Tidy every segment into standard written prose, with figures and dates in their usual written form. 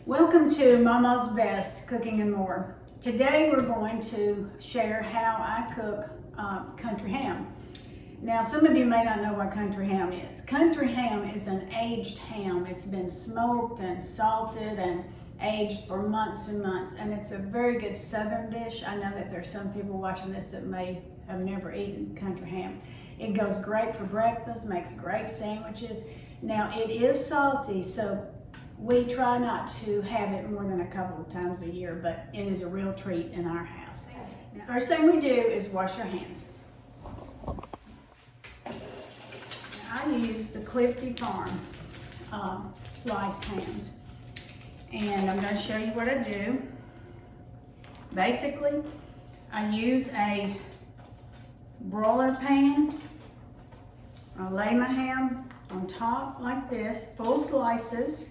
Welcome to Maw Maw's Best Cooking and More. Today we're going to share how I cook country ham. Now some of you may not know what country ham is. Country ham is an aged ham. It's been smoked and salted and aged for months and months, and it's a very good southern dish. I know that there's some people watching this that may have never eaten country ham. It goes great for breakfast, makes great sandwiches. Now it is salty, so we try not to have it more than a couple of times a year, but it is a real treat in our house. Now, first thing we do is wash our hands. Now, I use the Clifty Farm sliced hams, and I'm going to show you what I do. Basically, I use a broiler pan. I'll lay my ham on top like this, full slices.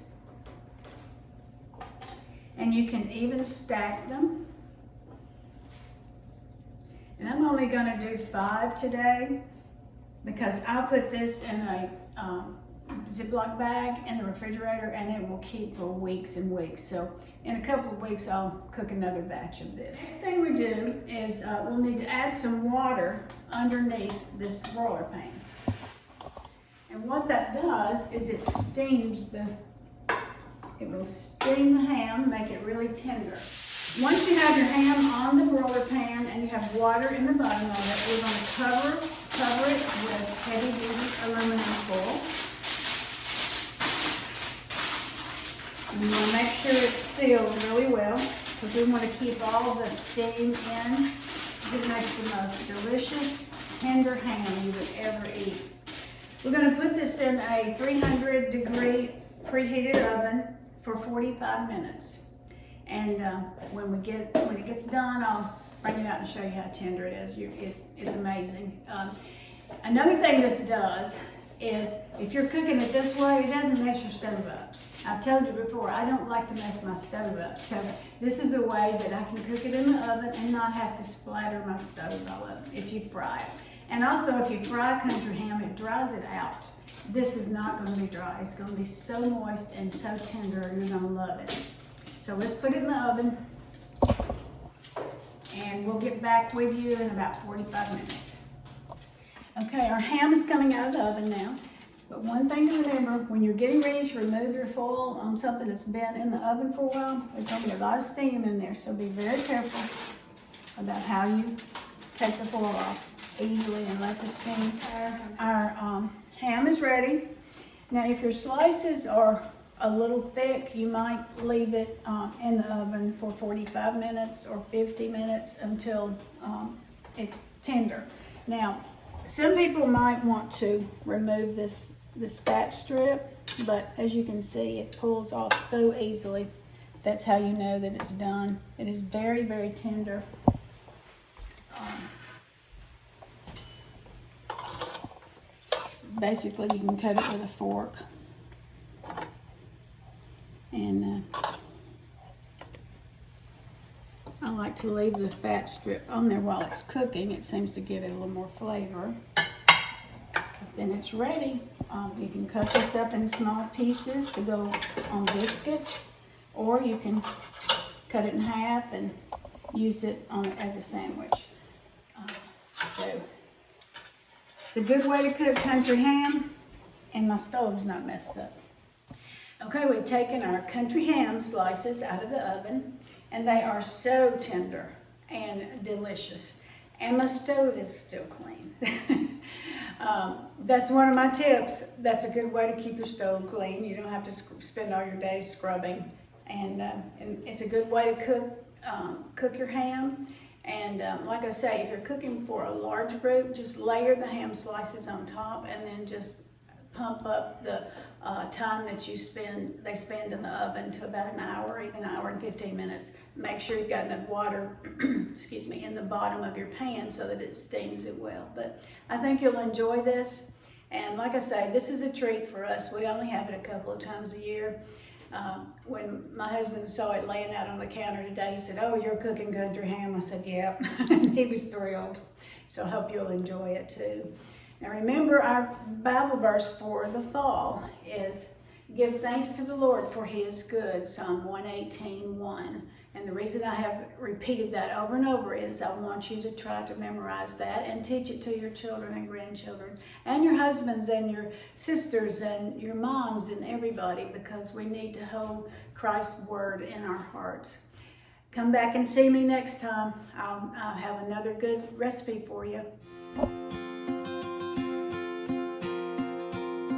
And you can even stack them. And I'm only going to do 5 today because I'll put this in a Ziploc bag in the refrigerator and it will keep for weeks and weeks. So in a couple of weeks I'll cook another batch of this. Next thing we do is we'll need to add some water underneath this broiler pan. And what that does is it steams it will steam the ham, make it really tender. Once you have your ham on the broiler pan and you have water in the bottom of it, we're going to cover it with heavy-duty aluminum foil. And we want to make sure it's sealed really well because we want to keep all the steam in. It makes the most delicious, tender ham you would ever eat. We're going to put this in a 300-degree preheated oven for 45 minutes. And when it gets done, I'll bring it out and show you how tender it is. It's amazing. Another thing this does is if you're cooking it this way, it doesn't mess your stove up. I've told you before, I don't like to mess my stove up. So this is a way that I can cook it in the oven and not have to splatter my stove all up if you fry it. And also if you fry country ham, it dries it out. This is not going to be dry. It's going to be so moist and so tender, you're going to love it. So let's put it in the oven and we'll get back with you in about 45 minutes. Okay, our ham is coming out of the oven now. But one thing to remember, when you're getting ready to remove your foil on something that's been in the oven for a while, there's going to be a lot of steam in there. So be very careful about how you take the foil off easily and let the steam. Our ham is ready. Now if your slices are a little thick, you might leave it in the oven for 45 minutes or 50 minutes until it's tender. Now some people might want to remove this fat strip, but as you can see it pulls off so easily. That's how you know that it's done. It is very, very tender. Basically, you can cut it with a fork. And I like to leave the fat strip on there while it's cooking. It seems to give it a little more flavor. Then it's ready. You can cut this up in small pieces to go on biscuits, or you can cut it in half and use it as a sandwich. So it's a good way to cook country ham, and my stove's not messed up. Okay, we've taken our country ham slices out of the oven, and they are so tender and delicious. And my stove is still clean. That's one of my tips. That's a good way to keep your stove clean. You don't have to spend all your days scrubbing. And it's a good way to cook your ham. And like I say, if you're cooking for a large group, just layer the ham slices on top and then just pump up the time that they spend in the oven to about an hour, even an hour and 15 minutes. Make sure you've got enough water, excuse me, in the bottom of your pan so that it steams it well. But I think you'll enjoy this. And like I say, this is a treat for us. We only have it a couple of times a year. When my husband saw it laying out on the counter today, he said, "Oh, you're cooking country ham?" I said, "Yep." He was thrilled. So I hope you'll enjoy it too. Now remember, our Bible verse for the fall is Give thanks to the Lord, for he is good, Psalm 118:1. And the reason I have repeated that over and over is I want you to try to memorize that and teach it to your children and grandchildren and your husbands and your sisters and your moms and everybody, because we need to hold Christ's word in our hearts. Come back and see me next time. I'll have another good recipe for you.